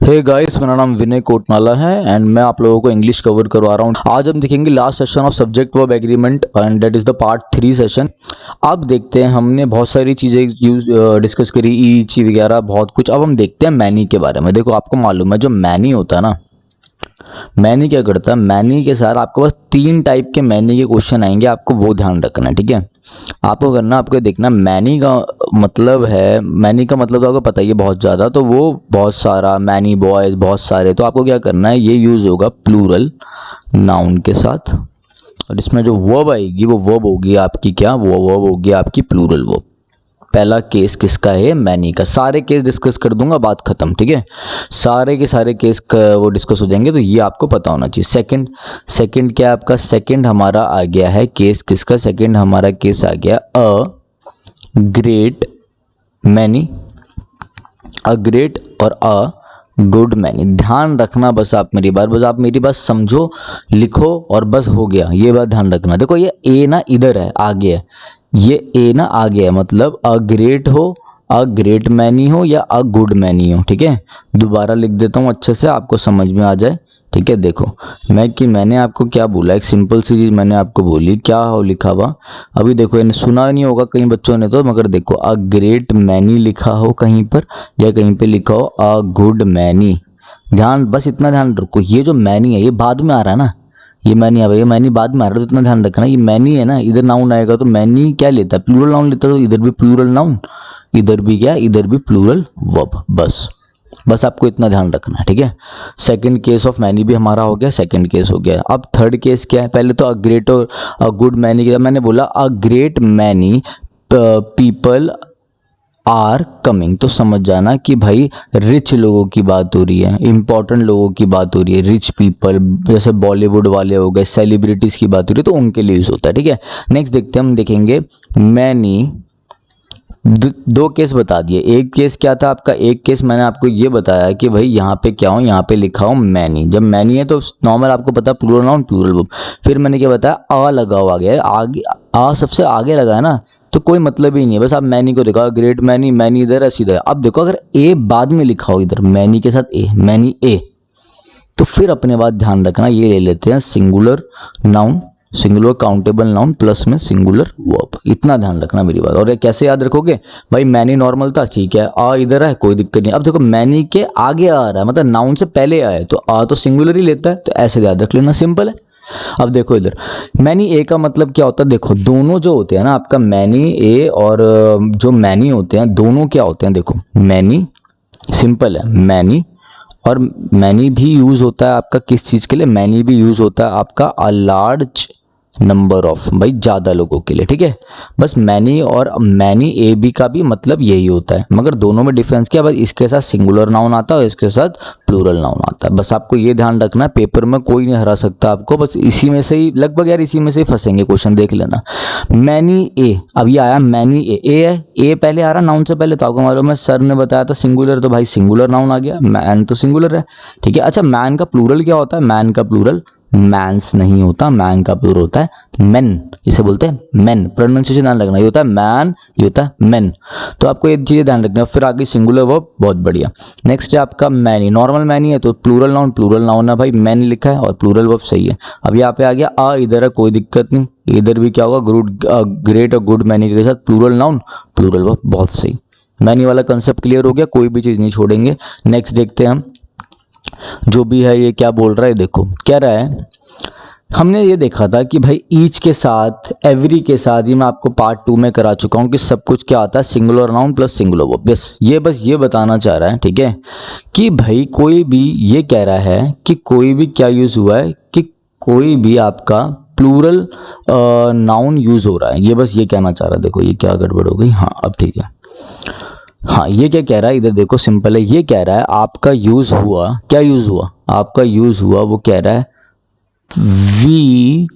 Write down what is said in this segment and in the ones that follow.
Hey guys, मेरा नाम विनय कोटनाला है एंड मैं आप लोगों को इंग्लिश कवर करवा रहा हूँ। आज हम देखेंगे last session of subject verb agreement and that is the part 3 session. अब देखते हैं, हमने बहुत सारी चीज़ें डिस्कस करी, ईच वगैरह बहुत कुछ। अब हम देखते हैं मैनी के बारे में। देखो, आपको मालूम है जो मैनी होता है ना, मैनी क्या करता है, मैनी के साथ आपके पास 3 टाइप के मैनी के क्वेश्चन आएंगे, आपको वो ध्यान रखना है। ठीक है, आपको करना, आपको देखना मैनी का मतलब है, मैनी का मतलब तो आपको पता ही है बहुत ज़्यादा, तो वो बहुत सारा, मैनी बॉयज़, बहुत सारे। तो आपको क्या करना है, ये यूज़ होगा प्लूरल नाउन के साथ, और इसमें जो वर्ब आएगी वो वर्ब होगी आपकी क्या, वो वर्ब होगी आपकी प्लूरल वर्ब। पहला केस किसका है, मैनी का। सारे केस डिस्कस कर दूंगा, बात खत्म। ठीक है, सारे के सारे केस वो डिस्कस हो जाएंगे, तो ये आपको पता होना चाहिए। सेकंड क्या है आपका, सेकंड हमारा आ गया है केस किसका, सेकंड हमारा केस आ गया अ ग्रेट मैनी, अ ग्रेट और अ गुड मैनी। ध्यान रखना बस, आप मेरी बात समझो, लिखो और बस हो गया, ये बात ध्यान रखना। देखो, ये ए ना इधर है, आगे है, ये ए ना आगे है, मतलब अ ग्रेट हो, अ ग्रेट मैनी हो या अ गुड मैनी हो। ठीक है, दोबारा लिख देता हूँ अच्छे से, आपको समझ में आ जाए। ठीक है, देखो मैंने आपको क्या बोला, एक सिंपल सी चीज़ मैंने आपको बोली, क्या हो लिखा हुआ अभी देखो, इन्हें सुना नहीं होगा कई बच्चों ने तो, मगर देखो अ ग्रेट मैनी लिखा हो कहीं पर, या कहीं पे लिखा हो अ गुड मैनी। ध्यान, बस इतना ध्यान रखो, ये जो मैनी है ये बाद में आ रहा है ना, ये मैनी आ, ये मैनी बाद में आ रहा है, तो इतना ध्यान रखना। ये मैनी है ना, इधर नाउन आएगा तो मैनी क्या लेता है, प्लूरल नाउन लेता है, तो इधर भी प्लूरल नाउन, इधर भी क्या, इधर भी प्लूरल वर्ब। बस आपको इतना ध्यान रखना है। ठीक है, सेकंड केस ऑफ मैनी भी हमारा हो गया, सेकंड केस हो गया। अब थर्ड केस क्या है, पहले तो अ ग्रेट और अ गुड मैनी के, मैंने बोला a great many people are coming, तो समझ जाना कि भाई रिच लोगों की बात हो रही है, इंपॉर्टेंट लोगों की बात हो रही है, रिच पीपल, जैसे बॉलीवुड वाले हो गए, सेलिब्रिटीज की बात हो रही है, तो उनके लिए यूज होता है। ठीक है, नेक्स्ट देखते हैं, हम देखेंगे मैनी। दो केस बता दिए। एक केस क्या था आपका, एक केस मैंने आपको ये बताया कि भाई यहाँ पे क्या हो, यहाँ पे लिखा हो मैनी। जब मैनी है तो नॉर्मल आपको पता प्लूरल नाउन प्लूरल वर्ब। फिर मैंने क्या बताया, अ लगा हुआ गया है आगे, आ सबसे आगे लगा है ना, तो कोई मतलब ही नहीं है, बस आप मैनी को देखो, ग्रेट मैनी, मैनी इधर है सीधा। अब देखो, अगर ए बाद में लिखा हो इधर मैनी के साथ ए, मैनी ए, तो फिर अपने बात ध्यान रखना, ये ले लेते हैं singular noun, singular countable noun plus में सिंगुलर वर्ब। इतना ध्यान रखना मेरी बात। और ये कैसे याद रखोगे भाई, मैनी नॉर्मल था, ठीक है, आ इधर है, कोई दिक्कत नहीं। अब देखो मैनी के आगे आ रहा है, मतलब नाउन से पहले आए, तो आ तो सिंगुलर ही लेता है, तो ऐसे याद रख लेना, सिंपल है। अब देखो इधर मैनी ए का मतलब क्या होता है, देखो दोनों जो होते हैं ना आपका, मैनी ए और जो मैनी होते हैं, दोनों क्या होते हैं, देखो मैनी सिंपल है, मैनी, और मैनी भी यूज होता है आपका किस चीज के लिए, मैनी भी यूज होता है आपका अ लार्ज नंबर ऑफ, भाई ज्यादा लोगों के लिए। ठीक है, बस मैनी और मैनी ए बी का भी मतलब यही होता है, मगर दोनों में डिफरेंस क्या है, बस इसके साथ सिंगुलर नाउन आता है और इसके साथ प्लूरल नाउन आता है। बस आपको ये ध्यान रखना है, पेपर में कोई नहीं हरा सकता आपको, बस इसी में से ही लगभग यार, इसी में से ही फंसेंगे क्वेश्चन, देख लेना। मैनी ए, अब ये आया मैनी ए है, ए पहले आ रहा नाउन से पहले, तो आपको मालूम है सर ने बताया था सिंगुलर, तो भाई सिंगुलर नाउन आ गया, मैन तो सिंगुलर है। ठीक है, अच्छा मैन का प्लूरल क्या होता है, मैन का प्लूरल मैंस नहीं होता, मैन का प्लूरल होता है मेन, इसे बोलते हैं मेन। प्रोनाउंसिएशन ध्यान रखना, ये होता है मैन, ये होता है मेन, तो आपको ये चीजें ध्यान रखना। फिर आगे सिंगुलर वर्ब, बहुत बढ़िया। नेक्स्ट है आपका मैनी, नॉर्मल मैनी है तो प्लूरल नाउन है भाई, मैन लिखा है और प्लूरल वर्ब सही है। अब यहाँ पे आ गया आ, इधर है, कोई दिक्कत नहीं, इधर भी क्या होगा, ग्रेट और गुड मैनी के साथ प्लूरल नाउन प्लूरल वर्ब, बहुत सही। मैनी वाला कंसेप्ट क्लियर हो गया, कोई भी चीज नहीं छोड़ेंगे। नेक्स्ट देखते हैं हम, जो भी है ये क्या बोल रहा है, देखो कह रहा है, हमने ये देखा था कि भाई ईच के साथ, एवरी के साथ, ये मैं आपको पार्ट 2 में करा चुका हूं कि सब कुछ क्या आता है, singular noun plus singular verb. बस ये बताना चाह रहा है, ठीक है, कि भाई कोई भी, ये कह रहा है कि कोई भी क्या यूज हुआ है, कि कोई भी आपका प्लूरल नाउन यूज हो रहा है, ये बस ये कहना चाह रहा है। देखो ये क्या गड़बड़ हो गई, हाँ अब ठीक है, हाँ ये क्या कह रहा है, इधर देखो सिंपल है, ये कह रहा है आपका यूज हुआ, क्या यूज हुआ, आपका यूज हुआ, वो कह रहा है वी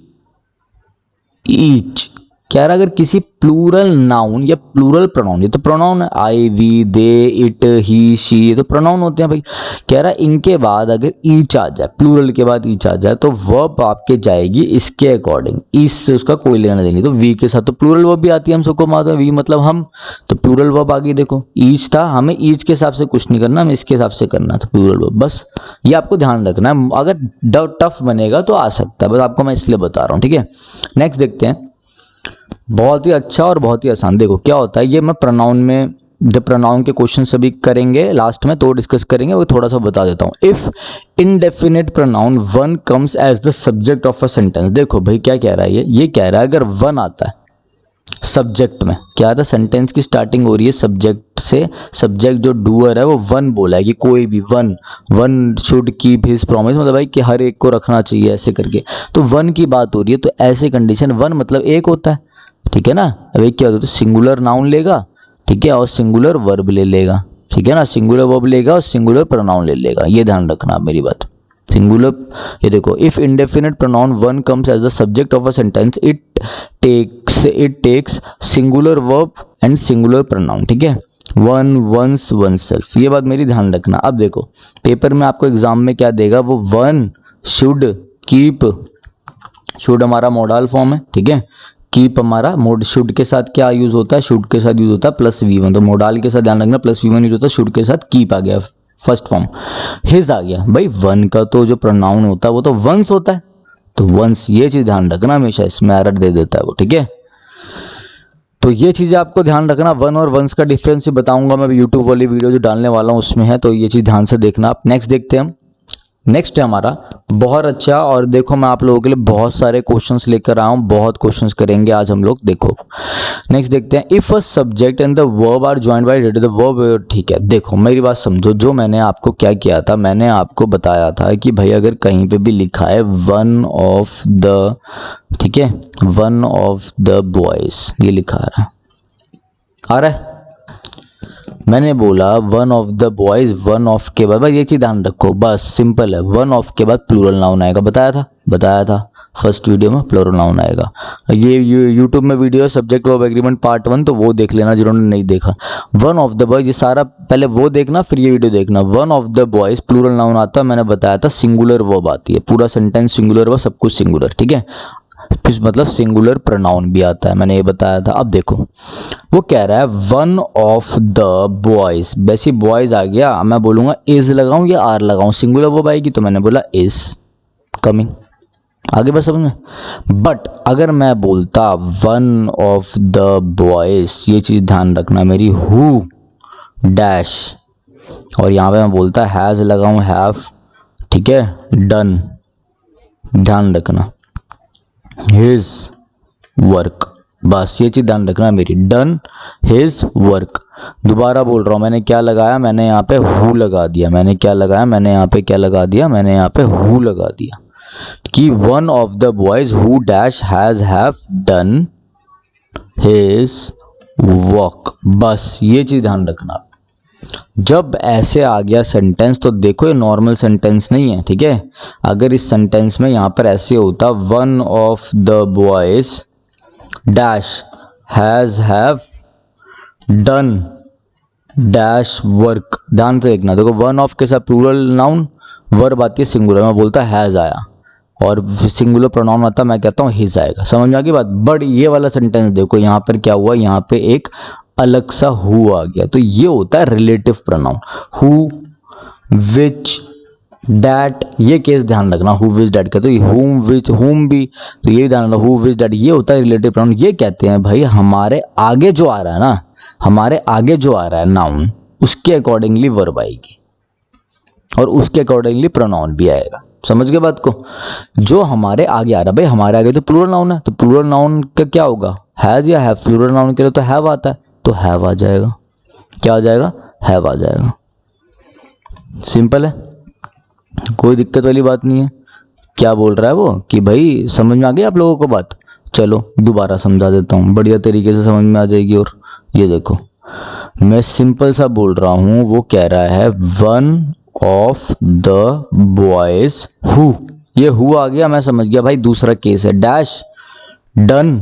ईच, कह रहा अगर किसी प्लूरल नाउन या प्लूरल प्रोनाउन, ये तो प्रोनाउन है, I we they it he she, ये तो प्रोनाउन होते हैं भाई। कह रहा इनके बाद अगर ईच आ जाए, प्लूरल के बाद ईच आ जाए, तो वर्ब आपके जाएगी इसके अकॉर्डिंग, इससे उसका कोई लेना देनी। तो वी के साथ तो प्लूरल वर्ब भी आती है, हम सबको मालूम है, वी मतलब हम, तो प्लूरल वर्ब आ गई। देखो ईच था, हमें ईच के हिसाब से कुछ नहीं करना, हमें इसके हिसाब से करना था प्लूरल वर्ब, बस ये आपको ध्यान रखना है। अगर टफ बनेगा तो आ सकता है, बस आपको मैं इसलिए बता रहा हूँ, ठीक है। नेक्स्ट देखते हैं, बहुत ही अच्छा और बहुत ही आसान। देखो क्या होता है, ये मैं प्रोनाउन में, जब प्रोनाउन के क्वेश्चन सभी करेंगे लास्ट में तो डिस्कस करेंगे, वो थोड़ा सा बता देता हूँ। If indefinite pronoun one comes as the subject of a sentence. देखो भाई क्या कह रहा है, ये कह रहा है अगर वन आता है सब्जेक्ट में, क्या आता है, सेंटेंस की स्टार्टिंग हो रही है सब्जेक्ट से, सब्जेक्ट जो डूअर है वो वन बोला है कि कोई भी one should keep his promise, मतलब भाई कि हर एक को रखना चाहिए ऐसे करके, तो वन की बात हो रही है। तो ऐसे कंडीशन वन मतलब एक होता है, ठीक है ना। अब एक क्या होता है, तो सिंगुलर नाउन लेगा, ठीक है, और सिंगुलर वर्ब ले लेगा, ठीक है ना, सिंगुलर वर्ब लेगा और सिंगुलर प्रोनाउन ले लेगा, ये ध्यान रखना मेरी बात। सिंगुलर, ये देखो, if indefinite pronoun one comes as the subject of a sentence, it takes singular verb and singular pronoun, ठीक है, वन, वंस, वन सेल्फ, ये बात मेरी ध्यान रखना। अब देखो पेपर में आपको एग्जाम में क्या देगा, वो वन, शुड, कीप, शुड हमारा मॉडल फॉर्म है, ठीक है, कीप हमारा मोड, शुड के साथ क्या यूज होता है, शुड के साथ यूज होता है प्लस वी1, तो मोडाल के साथ ध्यान रखना प्लस वी1 यूज होता है, शुड के साथ कीप आ गया फर्स्ट फॉर्म, हिज आ गया। भाई वन का तो जो प्रोनाउन होता है वो तो वंस होता है, तो वंस, ये चीज ध्यान रखना, हमेशा इसमें एरर दे देता है वो, ठीक है। तो ये चीजें आपको ध्यान रखना, वन और वंस का डिफरेंस बताऊंगा मैं यूट्यूब वाली वीडियो जो डालने वाला हूँ उसमें है, तो ये चीज ध्यान से देखना आप। नेक्स्ट देखते हैं हम, नेक्स्ट है हमारा बहुत अच्छा, और देखो मैं आप लोगों के लिए बहुत सारे क्वेश्चंस लेकर आया हूँ, बहुत क्वेश्चंस करेंगे आज हम लोग। देखो नेक्स्ट देखते हैं, if a subject and the verb are joined by the verb, ठीक है। देखो मेरी बात समझो, जो मैंने आपको क्या किया था, मैंने आपको बताया था कि भाई अगर कहीं पे भी लिखा है वन ऑफ द, ठीक है, वन ऑफ द बॉयज, ये लिखा आ रहा है, मैंने बोला one of the boys, one of के बाद, भाई ये चीज ध्यान रखो, बस सिंपल है, वन ऑफ के बाद प्लूरल नाउन आएगा, बताया था फर्स्ट वीडियो में प्लूरल नाउन आएगा। ये यूट्यूब में वीडियो है सब्जेक्ट वर्ब एग्रीमेंट पार्ट 1, तो वो देख लेना जिन्होंने नहीं देखा। वन ऑफ द बॉयज, ये सारा पहले वो देखना फिर ये वीडियो देखना। One of the boys plural noun आता है, मैंने बताया था सिंगुलर वर्ब आती है, पूरा सेंटेंस सिंगुलर वर्ब, सब कुछ सिंगुलर, ठीक है, मतलब सिंगुलर प्रोनाउन भी आता है, मैंने ये बताया था। अब देखो वो कह रहा है वन ऑफ द बॉयज, वैसे बॉयज आ गया, मैं बोलूंगा इज लगाऊं या आर लगाऊं, सिंगुलर वर्ब आएगी, तो मैंने बोला इज कमिंग, आगे बस समझ में। बट अगर मैं बोलता वन ऑफ द बॉयज, ये चीज ध्यान रखना मेरी, हु डैश, और यहां पे मैं बोलता हैज लगाऊं हैव, ठीक है, डन, ध्यान रखना, हिज वर्क, बस ये चीज ध्यान रखना मेरी, डन हिज वर्क। दोबारा बोल रहा हूं, मैंने क्या लगाया, मैंने यहाँ पे हु लगा दिया, मैंने क्या लगाया, मैंने यहाँ पे क्या लगा दिया, मैंने यहाँ पे हु लगा दिया, कि one of the boys who dash has have done his work, बस ये चीज ध्यान रखना। जब ऐसे आ गया सेंटेंस, तो देखो ये नॉर्मल सेंटेंस नहीं है, ठीक है, अगर इस सेंटेंस में यहां पर ऐसे होता one of the boys dash has have done dash work, ध्यान से देखना। देखो वन ऑफ के साथ प्लूरल नाउन, वर्ब आती है सिंगुलर, मैं बोलता हैज आया, और सिंगुलर प्रोनाउन आता, मैं कहता हूँ हिज आएगा, समझ में आ गई बात। बट ये वाला सेंटेंस देखो यहाँ पर क्या हुआ, यहाँ पे एक अलग सा हु आ गया, तो ये होता है relative pronoun, who, which, that, ये केस ध्यान रखना, हु विच डैट कहते हैं, हुम विच, हुम भी, तो ये ध्यान रखना, हु विच डैट, ये होता है रिलेटिव प्रोनाउन। ये कहते हैं भाई हमारे आगे जो आ रहा है ना, हमारे आगे जो आ रहा है नाउन, उसके अकॉर्डिंगली वर्ब आएगी और उसके अकॉर्डिंगली प्रोनाउन भी आएगा, समझ गए बात को। जो हमारे आगे आ रहा है, भाई हमारे आगे तो प्लूरल नाउन है, तो प्लूरल नाउन का क्या होगा, हैज या हैव, प्लूरल नाउन के लिए तो हैव आता है, तो हैव आ जाएगा, क्या आ जाएगा, हैव आ जाएगा, सिंपल है, कोई दिक्कत वाली बात नहीं है। क्या बोल रहा है वो कि भाई समझ में आ गई आप लोगों को बात, चलो दोबारा समझा देता हूँ, बढ़िया तरीके से समझ में आ जाएगी। और ये देखो मैं सिंपल सा बोल रहा हूँ, वो कह रहा है one of the boys who, ये हु आ गया, मैं समझ गया भाई दूसरा केस है, डैश डन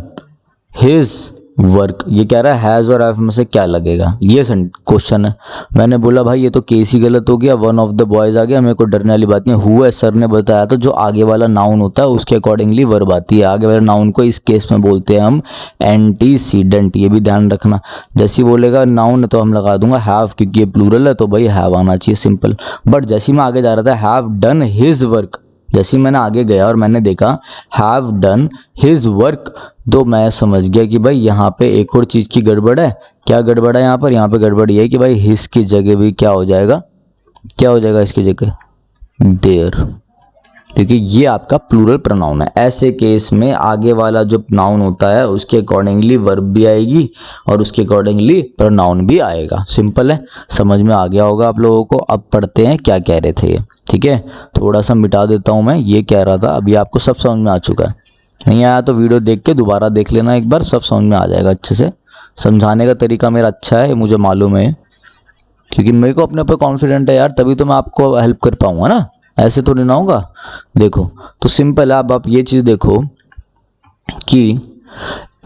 हिज वर्क, ये कह रहा है हैज और हैव में से क्या लगेगा, ये क्वेश्चन है। मैंने बोला भाई ये तो केस ही गलत हो गया, वन ऑफ द बॉयज आ गया, मेरे को डरने वाली बात नहीं है। हु है सर ने बताया तो जो आगे वाला नाउन होता है उसके अकॉर्डिंगली वर्ब आती है। आगे वाले नाउन को इस केस में बोलते हैं हम एंटीसीडेंट, ये भी ध्यान रखना। जैसे बोलेगा नाउन तो हम लगा दूंगा हैव, क्योंकि ये प्लूरल है तो भाई हैव आना चाहिए, सिंपल। बट जैसे मैं आगे जा रहा था, हैव डन हिज वर्क, जैसे मैंने आगे गया और मैंने देखा हैव डन हिज वर्क, तो मैं समझ गया कि भाई यहाँ पे एक और चीज़ की गड़बड़ है। क्या गड़बड़ है यहाँ पे गड़बड़ ये है कि भाई हिज की जगह भी क्या हो जाएगा, क्या हो जाएगा इसकी जगह देयर, क्योंकि ये आपका प्लूरल प्रोनाउन है। ऐसे केस में आगे वाला जो नाउन होता है उसके अकॉर्डिंगली वर्ब भी आएगी और उसके अकॉर्डिंगली प्रोनाउन भी आएगा। सिंपल है, समझ में आ गया होगा आप लोगों को। अब पढ़ते हैं क्या कह रहे थे ये, ठीक है। थोड़ा सा मिटा देता हूँ मैं, ये कह रहा था अभी आपको सब समझ में आ चुका है। नहीं आया तो वीडियो देख के दोबारा देख लेना एक बार, सब समझ में आ जाएगा अच्छे से। समझाने का तरीका मेरा अच्छा है, मुझे मालूम है, क्योंकि मेरे को अपने ऊपर कॉन्फिडेंट है यार, तभी तो मैं आपको हेल्प कर पाऊंगा ना, ऐसे थोड़ी ना होगा। देखो तो सिंपल है, अब आप ये चीज़ देखो कि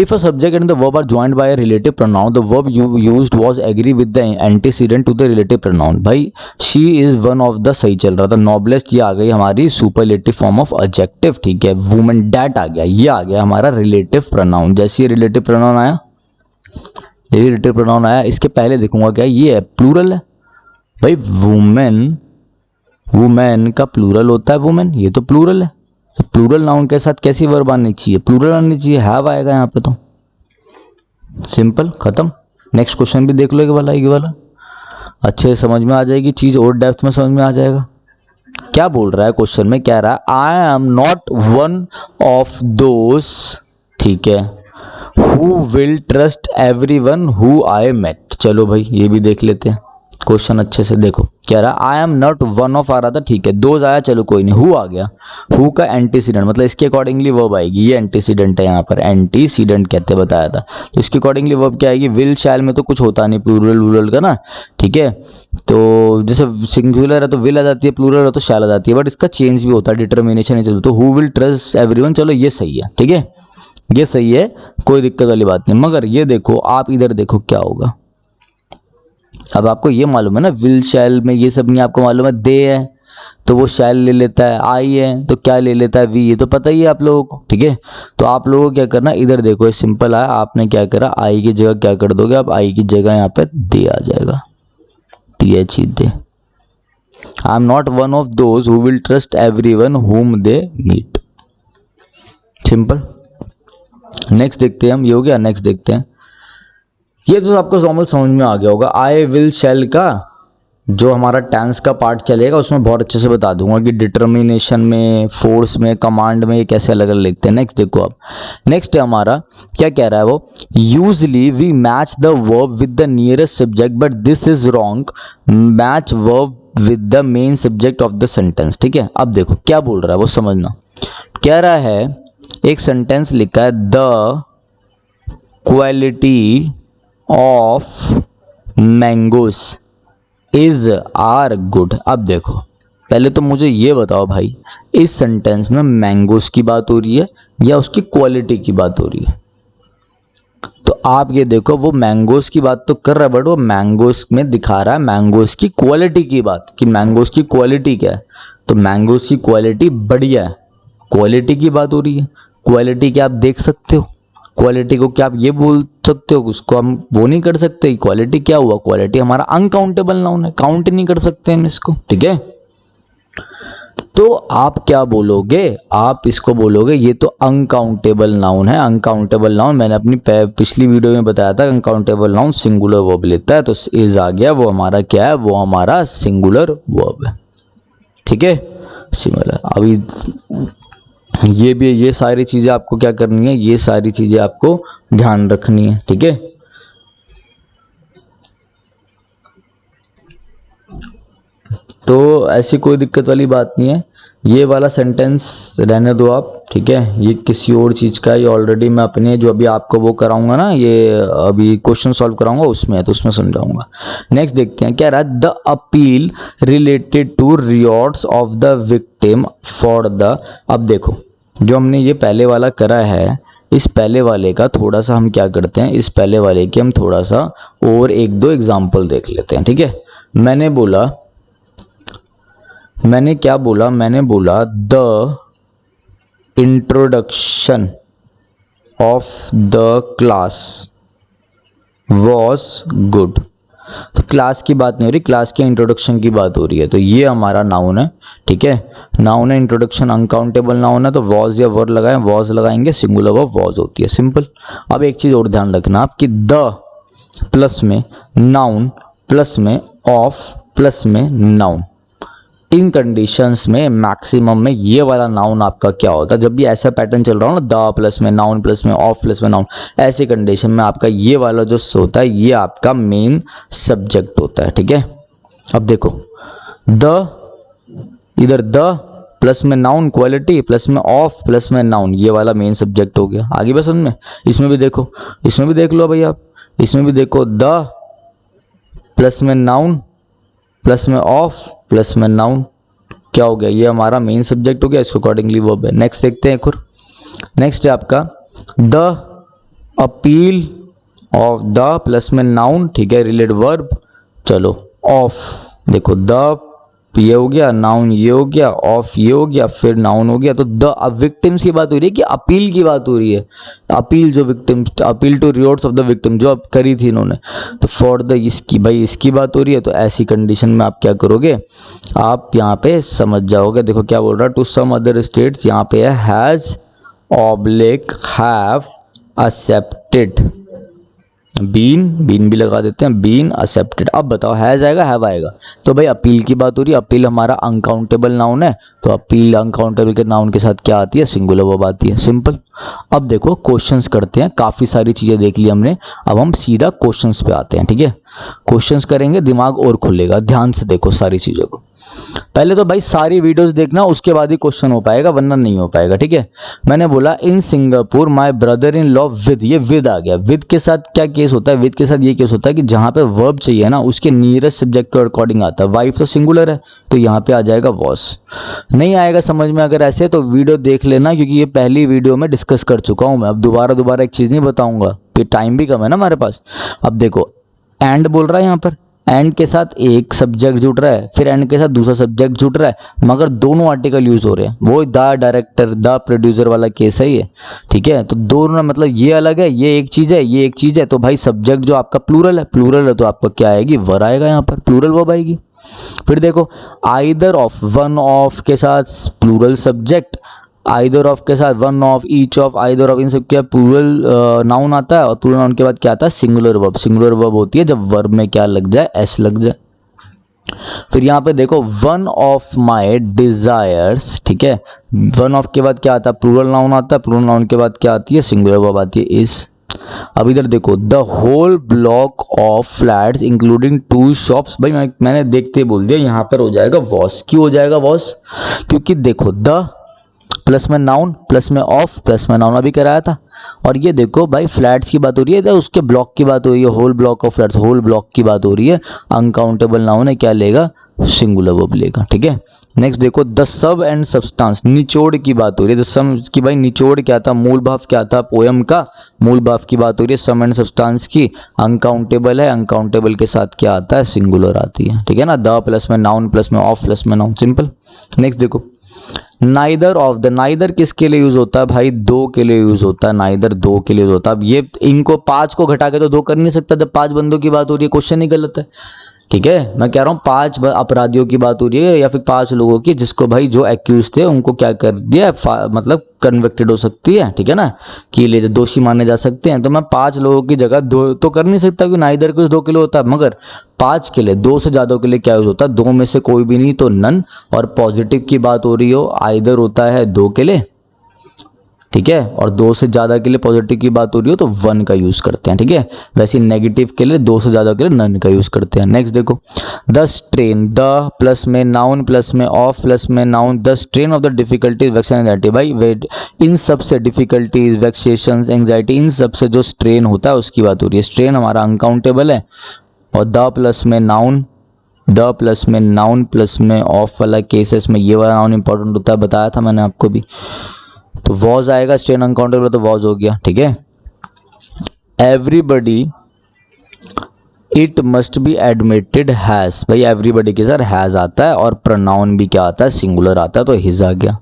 if a subject and the verb are joined by a relative pronoun, the verb used was agree with the antecedent to the relative pronoun. भाई she is one of the, सही चल रहा था, नॉबलेस्ट, ये आ गई हमारी सुपरलेटिव फॉर्म ऑफ एडजेक्टिव, ठीक है। वुमेन डैट आ गया, ये आ गया हमारा रिलेटिव प्रोनाउन। जैसे ये रिलेटिव प्रोनाउन आया, ये रिलेटिव प्रोनाउन आया, इसके पहले देखूंगा क्या ये है, प्लूरल है भाई। वुमेन, वुमेन का प्लूरल होता है वुमेन, ये तो प्लूरल है, तो प्लूरल नाउन के साथ कैसी वर्ब आनी चाहिए, प्लूरल आनी चाहिए, हैव आएगा यहाँ पे, तो सिंपल खत्म। नेक्स्ट क्वेश्चन भी देख लो, ये वाला अच्छे से समझ में आ जाएगी चीज, और डेप्थ में समझ में आ जाएगा। क्या बोल रहा है क्वेश्चन में, कह रहा है I am not one of those, ठीक है, who will trust everyone who I met. चलो भाई ये भी देख लेते हैं क्वेश्चन अच्छे से। देखो कह रहा I am not one of आ रहा था, ठीक है, दोज आया, चलो कोई नहीं, हु आ गया, हु का एंटीसीडेंट मतलब इसके अकॉर्डिंगली वर्ब आएगी, ये एंटीसीडेंट है यहाँ पर, एंटीसीडेंट कहते बताया था, तो इसके अकॉर्डिंगली वर्ब क्या आएगी, विल शैल में तो कुछ होता नहीं प्लूरल वूरल का ना, ठीक है। तो जैसे सिंगुलर है तो विल आ जाती है, प्लूरल है तो शैल आ जाती है, बट इसका चेंज भी होता है, डिटर्मिनेशन नहीं चलता। तो हु विल ट्रस्ट एवरीवन, चलो ये सही है, ठीक है, ये सही है, कोई दिक्कत वाली बात नहीं। मगर ये देखो, आप इधर देखो क्या होगा। अब आपको ये मालूम है ना, विल शैल में ये सब नहीं आपको मालूम है, दे है तो वो शैल ले लेता है, आई है तो क्या ले लेता है, वी, ये तो पता ही है आप लोगों को, ठीक है। तो आप लोगों को क्या करना, इधर देखो, ये सिंपल है, आपने क्या करा, आई की जगह क्या कर दोगे, अब आई की जगह यहाँ पे दे आ जाएगा, TH they. I am not one of those who will trust everyone हुम दे मीट, सिंपल। नेक्स्ट देखते हैं हम, ये हो गया। नेक्स्ट देखते हैं, ये तो आपको नॉर्मल समझ में आ गया होगा। आई विल शैल का जो हमारा टेंस का पार्ट चलेगा उसमें बहुत अच्छे से बता दूंगा कि डिटर्मिनेशन में, फोर्स में, कमांड में ये कैसे अलग अलग लिखते हैं। नेक्स्ट देखो, अब नेक्स्ट है हमारा, क्या कह रहा है वो, usually we match the verb with the nearest subject but this is wrong, match verb with the main subject of the sentence, ठीक है। अब देखो क्या बोल रहा है वो समझना, कह रहा है एक सेंटेंस लिखा है, the quality of mangoes is are good. अब देखो पहले तो मुझे ये बताओ भाई, इस सेंटेंस में मैंगोस की बात हो रही है या उसकी क्वालिटी की बात हो रही है। तो आप ये देखो, वो मैंगोस की बात तो कर रहा है, बट वो मैंगोस में दिखा रहा है मैंगोस की क्वालिटी की बात, कि मैंगोस की क्वालिटी क्या है। तो मैंगोस की क्वालिटी बढ़िया है, क्वालिटी की बात हो रही है। क्वालिटी क्या आप देख सकते हो, क्वालिटी को क्या आप ये बोल सकते हो, उसको हम वो नहीं कर सकते। क्वालिटी क्या हुआ, क्वालिटी हमारा अनकाउंटेबल नाउन है, काउंट नहीं कर सकते हम इसको, ठीक है। तो आप क्या बोलोगे, आप इसको बोलोगे ये तो अनकाउंटेबल नाउन है। अनकाउंटेबल नाउन मैंने अपनी पिछली वीडियो में बताया था, अनकाउंटेबल नाउन सिंगुलर वर्ब लेता है, तो इज आ गया, वो हमारा क्या है, वो हमारा सिंगुलर वर्ब है, ठीक है। सिंगुलर, अभी ये भी, ये सारी चीजें आपको क्या करनी है, ये सारी चीजें आपको ध्यान रखनी है, ठीक है। तो ऐसी कोई दिक्कत वाली बात नहीं है, ये वाला सेंटेंस रहने दो आप, ठीक है। ये किसी और चीज का, ये ऑलरेडी मैं अपने जो अभी आपको वो कराऊंगा ना, ये अभी क्वेश्चन सॉल्व कराऊंगा उसमें है, तो उसमें समझाऊंगा। नेक्स्ट देखते हैं क्या रहा, the appeal related to rewards of the victim for the. अब देखो जो हमने ये पहले वाला करा है, इस पहले वाले का थोड़ा सा हम क्या करते हैं, इस पहले वाले के हम थोड़ा सा और एक दो एग्जाम्पल देख लेते हैं। ठीक है, मैंने क्या बोला, मैंने बोला the introduction of the class was good. तो क्लास की बात नहीं हो रही, क्लास के इंट्रोडक्शन की बात हो रही है। तो ये हमारा नाउन है। ठीक है, नाउन है, इंट्रोडक्शन अनकाउंटेबल नाउन है, तो वॉज या वर्ड लगाएं, वॉज लगाएंगे, सिंगुलर वर्ब वॉज होती है, सिंपल। अब एक चीज़ और ध्यान रखना आपकी, द प्लस में नाउन प्लस में ऑफ प्लस में नाउन, इन कंडीशंस में मैक्सिमम में ये वाला नाउन आपका क्या होता है, जब भी ऐसा पैटर्न चल रहा हो ना, द प्लस में नाउन प्लस में ऑफ प्लस में नाउन, ऐसी कंडीशन में आपका ये वाला जो होता है ये आपका मेन सब्जेक्ट होता है। ठीक है, अब देखो इधर द प्लस में नाउन क्वालिटी प्लस में ऑफ प्लस में नाउन, ये वाला मेन सब्जेक्ट हो गया। आगे बस उनमें इसमें भी देखो, इसमें भी देख लो भाई आप, इसमें भी देखो द प्लस में नाउन प्लस में ऑफ प्लस में नाउन, क्या हो गया, ये हमारा मेन सब्जेक्ट हो गया, इसको अकॉर्डिंगली वर्ब है। नेक्स्ट देखते हैं एक और, नेक्स्ट है आपका the appeal of the plus में नाउन, ठीक है, रिलेटेड वर्ब, चलो ऑफ, देखो द ये हो गया, नाउन ये हो गया, ऑफ ये हो गया, फिर नाउन हो गया। तो द विक्टिम्स की बात हो रही है कि अपील की बात हो रही है, अपील जो victims, appeal to rewards of the victim जो अब करी थी इन्होंने, तो फॉर द इसकी भाई इसकी बात हो रही है। तो ऐसी कंडीशन में आप क्या करोगे, आप यहाँ पे समझ जाओगे। देखो क्या बोल रहा है, टू सम अदर स्टेट्स, यहाँ पे है has oblique have accepted, been भी लगा देते हैं, बीन एक्सेप्टेड। अब बताओ हैज आएगा हैव आएगा, तो भाई अपील की बात हो रही है, अपील हमारा अनकाउंटेबल नाउन है, तो अपील अनकाउंटेबल के नाउन के साथ क्या आती है, सिंगुलर वर्ब आती है, सिंपल। अब देखो क्वेश्चंस करते हैं, काफ़ी सारी चीज़ें देख ली हमने, अब हम सीधा क्वेश्चंस पे आते हैं। ठीक है, क्वेश्चंस करेंगे, दिमाग और खुलेगा, ध्यान से देखो सारी चीज़ों को। पहले तो भाई सारी वीडियोस देखना, उसके बाद ही क्वेश्चन हो पाएगा, वरना नहीं हो पाएगा। ठीक है, मैंने बोला in Singapore my brother in law with, ये विद आ गया। विद के साथ क्या केस होता है, विद के साथ ये केस होता है कि जहां पे वर्ब चाहिए ना उसके नियरेस्ट सब्जेक्ट के अकॉर्डिंग आता है। वाइफ तो सिंगुलर है, तो यहाँ पे आ जाएगा वॉस। नहीं आएगा समझ में अगर ऐसे, तो वीडियो देख लेना, क्योंकि ये पहली वीडियो में डिस्कस कर चुका हूँ मैं। अब दोबारा एक चीज़ नहीं बताऊंगा, फिर टाइम भी कम है ना हमारे पास। अब देखो एंड बोल रहा है यहाँ पर, एंड के साथ एक सब्जेक्ट जुड़ रहा है, फिर एंड के साथ दूसरा सब्जेक्ट जुड़ रहा है, मगर दोनों आर्टिकल यूज हो रहे हैं। वो द डायरेक्टर द प्रोड्यूसर वाला केस है ये। ठीक है, तो दोनों मतलब ये अलग है, ये एक चीज है, ये एक चीज है। तो भाई सब्जेक्ट जो आपका प्लूरल है तो आपका क्या आएगी, वर आएगा, यहाँ पर प्लूरल वर्ब आएगी। फिर देखो आइदर ऑफ, वन ऑफ के साथ प्लूरल सब्जेक्ट, आइदर ऑफ के साथ one of, each of, either of, इन सब क्या प्लूरल नाउन आता है, और प्लूरल नाउन के बाद क्या आता है, सिंगुलर वर्ब। सिंगुलर वर्ब होती है जब वर्ब में क्या लग जाए, एस लग जाए। फिर यहाँ पे देखो वन ऑफ माई डिजायर्स, ठीक है, वन ऑफ के बाद क्या आता है, प्लूरल नाउन आता है, प्लूरल नाउन के बाद क्या आती है, सिंगुलर वर्ब आती है, इज। अब इधर देखो the whole block of flats including 2 shops, भाई मैंने देखते बोल दिया, यहाँ पर हो जाएगा वॉस। क्यों हो जाएगा वॉस, क्योंकि देखो द प्लस में नाउन प्लस में ऑफ प्लस में नाउन अभी कराया था, और ये देखो भाई फ्लैट्स की बात हो रही है, तो उसके ब्लॉक की बात हो रही है, whole block of flats, whole block की बात हो रही है, अनकाउंटेबल नाउन है, क्या लेगा, सिंगुलर वर्ब लेगा। ठीक है, नेक्स्ट देखो द सब एंड सब्सटेंस, निचोड़ की बात हो रही है, द सम की भाई निचोड़ क्या था, मूल भाव क्या था, पोयम का मूल भाव की बात हो रही है, सम एंड सब्सटेंस की, अनकाउंटेबल है, अनकाउंटेबल के साथ क्या आता है, सिंगुलर आती है। ठीक है ना, द प्लस में नाउन प्लस में ऑफ प्लस में नाउन, सिंपल। नेक्स्ट देखो नाइदर ऑफ द, नाइदर किसके लिए यूज होता है भाई, दो के लिए यूज होता है, नाइदर दो के लिए यूज होता है। अब ये इनको 5 को घटा के तो 2 कर नहीं सकता, जब 5 बंदों की बात हो रही है, क्वेश्चन ही गलत है। ठीक है, मैं कह रहा हूँ 5 अपराधियों की बात हो रही है, या फिर 5 लोगों की, जिसको भाई जो एक्यूज थे उनको क्या कर दिया, मतलब कन्विक्टेड हो सकती है। ठीक है ना, कि ले दोषी माने जा सकते हैं। तो मैं 5 लोगों की जगह 2 तो कर नहीं सकता, क्योंकि नाइदर कुछ 2 के लिए होता है, मगर 5 के लिए, 2 से ज़्यादा के लिए क्या यूज होता है, 2 में से कोई भी नहीं तो नन, और पॉजिटिव की बात हो रही हो आइदर होता है 2 के लिए, ठीक है, और 2 से ज़्यादा के लिए पॉजिटिव की बात हो रही हो तो 1 का यूज़ करते हैं। ठीक है, वैसे नेगेटिव के लिए 2 से ज़्यादा के लिए नन का यूज़ करते हैं। नेक्स्ट देखो द स्ट्रेन, द प्लस में नाउन प्लस में ऑफ प्लस में noun, the strain of the difficulties vexation anxiety, भाई वेट इन सब से डिफिकल्टीज वेक्सेशंस एंजाइटी, इन सब से जो स्ट्रेन होता है उसकी बात हो रही है। स्ट्रेन हमारा अनकाउंटेबल है, और द प्लस में नाउन, द प्लस में नाउन प्लस में ऑफ वाला केसेस में ये वाला नाउन इंपॉर्टेंट होता है, बताया था मैंने आपको भी। तो वॉज आएगा, स्टे अनकाउंटेबल तो वॉज हो गया, ठीक है। Everybody it must be admitted has, भाई एवरीबडी के साथ हैज आता है और प्रोनाउन भी क्या आता है, सिंगुलर आता है, तो हिज आ गया।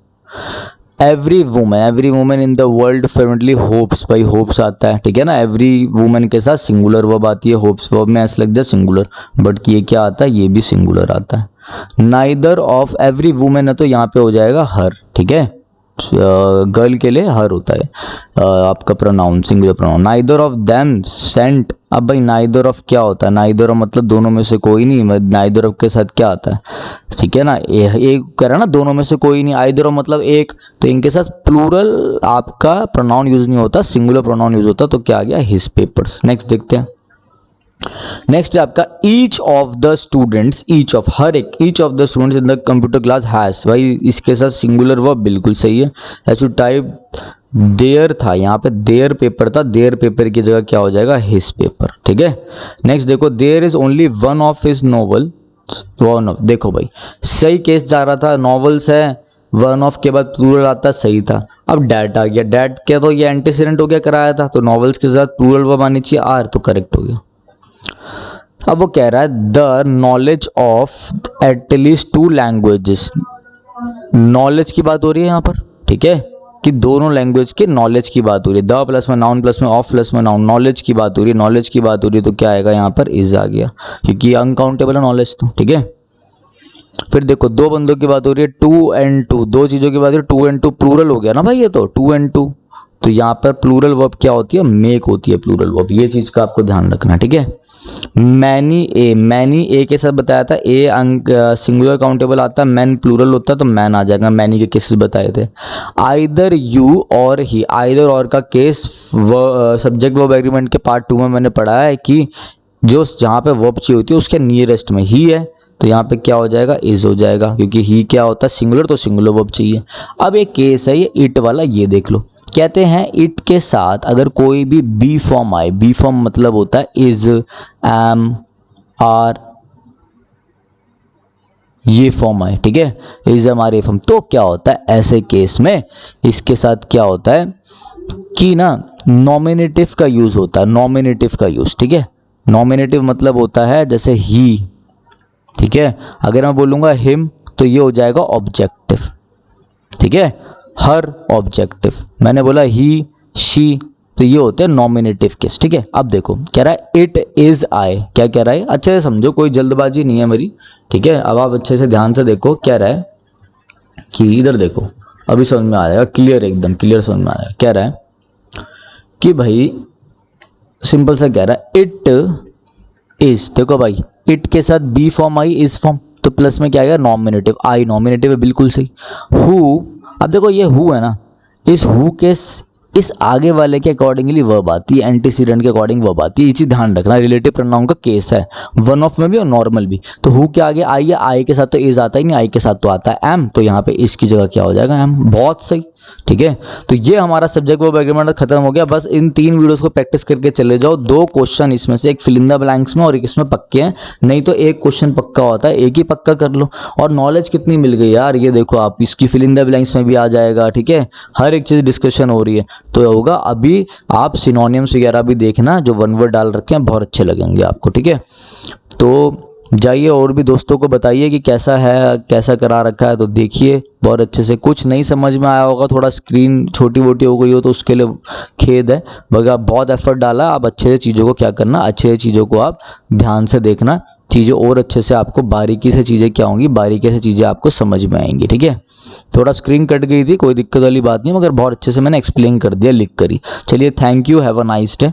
Every women in the world fervently hopes, भाई होप्स आता है, ठीक है ना। एवरी वुमेन के साथ सिंगुलर वर्ब आती है, होप्स वर्ब में ऐसा लग जाए सिंगुलर, बट ये क्या आता है, ये भी सिंगुलर आता है। नाइदर ऑफ एवरी वुमेन है तो यहाँ पे हो जाएगा हर, ठीक है। गर्ल के लिए हर होता है आपका pronoun, singular pronoun. Neither of them sent, अब भाई नाइदर ऑफ क्या होता है, नाइदर ऑफ मतलब दोनों में से कोई नहीं, नाइदर ऑफ के साथ क्या आता है, ठीक है ना। एक कह रहा ना दोनों में से कोई नहीं, आइदर ऑफ मतलब एक, तो इनके साथ प्लूरल आपका प्रोनाउन यूज नहीं होता, सिंगुलर प्रोनाउन यूज होता, तो क्या आ गया, हिज पेपर्स। नेक्स्ट देखते हैं। नेक्स्ट है आपका each of the students, each of हर एक, each of the students in the computer class has, भाई इसके साथ सिंगुलर वर्ब बिल्कुल सही है। हैज टू टाइप देयर था, यहाँ पे देयर पेपर था, देयर पेपर की जगह क्या हो जाएगा, हिज पेपर, ठीक है। नेक्स्ट देखो, there is only one of his novel, one of, देखो भाई सही केस जा रहा था, नॉवेल्स है, वन ऑफ के बाद प्लूरल आता, सही था। अब डैट आ गया, डैट क्या, तो ये एंटीसीडेंट हो गया, कराया था, तो नॉवेल्स के साथ प्लूरल वर्ब आनी चाहिए आर, तो करेक्ट हो गया। अब वो कह रहा है the knowledge of at least 2 languages, knowledge की बात हो रही है यहाँ पर, ठीक है, कि दोनों लैंग्वेज के नॉलेज की बात हो रही है। द प्लस में नाउन प्लस में ऑफ प्लस में नाउन, नॉलेज की बात हो रही है, नॉलेज की बात हो रही है, तो क्या आएगा यहाँ पर, इज आ गया, क्योंकि अनकाउंटेबल है नॉलेज तो, ठीक है। फिर देखो 2 बंदों की बात हो रही है, 2 and 2, 2 चीज़ों की बात हो रही है, 2 and 2 प्लूरल हो गया ना भाई, ये तो 2 and 2, तो यहाँ पर प्लूरल वर्ब क्या होती है, मेक होती है प्लूरल वर्ब, ये चीज़ का आपको ध्यान रखना, ठीक है। मैनी ए के साथ बताया था, ए सिंगुलर काउंटेबल आता, मैन प्लूरल होता तो मैन आ जाएगा, मैनी के केसेस बताए थे। आइदर यू और ही, आइदर और का केस सब्जेक्ट वर्ब एग्रीमेंट के पार्ट 2 में मैंने पढ़ा है कि जो जहाँ पे वर्ब चाहिए होती है उसके नियरेस्ट में ही है, तो यहाँ पे क्या हो जाएगा, इज हो जाएगा, क्योंकि ही क्या होता है सिंगुलर, तो सिंगुलर वर्ब चाहिए। अब एक केस है ये इट वाला, ये देख लो, कहते हैं इट के साथ अगर कोई भी बी फॉर्म आए, बी फॉर्म मतलब होता है इज, एम, आर, ये फॉर्म आए, ठीक है, इज, एम, आर, ये फॉर्म, तो क्या होता है ऐसे केस में, इसके साथ क्या होता है कि ना नॉमिनेटिव का यूज होता है, नॉमिनेटिव का यूज, ठीक है। नॉमिनेटिव मतलब होता है जैसे ही, ठीक है, अगर मैं बोलूँगा हिम तो ये हो जाएगा ऑब्जेक्टिव, ठीक है, हर ऑब्जेक्टिव, मैंने बोला ही, शी, तो ये होते हैं नॉमिनेटिव केस, ठीक है। अब देखो कह रहा है इट इज आई, क्या कह रहा है, अच्छे से समझो, कोई जल्दबाजी नहीं है मेरी, ठीक है। अब आप अच्छे से ध्यान से देखो, कह रहा है कि इधर देखो, अभी समझ में आ जाएगा, क्लियर, एकदम क्लियर समझ में आ जाएगा। कह रहा है कि भाई सिंपल सा कह रहा है इट इज, देखो भाई इट के साथ be form I, is form, तो प्लस में क्या आएगा, नॉमिनेटिव, आई नॉमिनेटिव है, बिल्कुल सही। हु, अब देखो ये हु है ना, इस हु के इस आगे वाले के अकॉर्डिंगली वर्ब आती है, एंटीसीडेंट के अकॉर्डिंग वर्ब आती है, ये चीज ध्यान रखना, रिलेटिव प्रोनाउन का केस है, वन ऑफ में भी और नॉर्मल भी। तो हु के आगे आई है, आई के साथ तो इज आता ही नहीं, आई के साथ तो आता है एम, तो यहाँ पे इसकी जगह क्या हो जाएगा, एम, बहुत सही, ठीक है। तो ये हमारा सब्जेक्ट वर्ब एग्रीमेंट खत्म हो गया। बस इन 3 वीडियोस को प्रैक्टिस करके चले जाओ। 2 क्वेश्चन इसमें से, एक फिल इन द ब्लैंक्स में और एक इसमें पक्के हैं, नहीं तो एक क्वेश्चन पक्का होता है, एक ही पक्का कर लो। और नॉलेज कितनी मिल गई यार, ये देखो आप, इसकी फिल इन द ब्लैंक्स में भी आ जाएगा, ठीक है, हर एक चीज़ डिस्कशन हो रही है तो होगा। अभी आप सिनोनिम्स वगैरह भी देखना, जो 1 वर्ड डाल रखे हैं, बहुत अच्छे लगेंगे आपको, ठीक है। तो जाइए और भी दोस्तों को बताइए कि कैसा है, कैसा करा रखा है, तो देखिए बहुत अच्छे से। कुछ नहीं समझ में आया होगा, थोड़ा स्क्रीन छोटी मोटी हो गई हो तो उसके लिए खेद है, मगर आप बहुत एफर्ट डाला, आप अच्छे से चीज़ों को क्या करना, अच्छे से चीज़ों को आप ध्यान से देखना, चीज़ें और अच्छे से आपको बारीकी से चीज़ें क्या होंगी, बारीकी से चीज़ें आपको समझ में आएंगी, ठीक है। थोड़ा स्क्रीन कट गई थी, कोई दिक्कत वाली बात नहीं, मगर बहुत अच्छे से मैंने एक्सप्लेन कर दिया लिख कर ही। चलिए, thank you, have a nice day.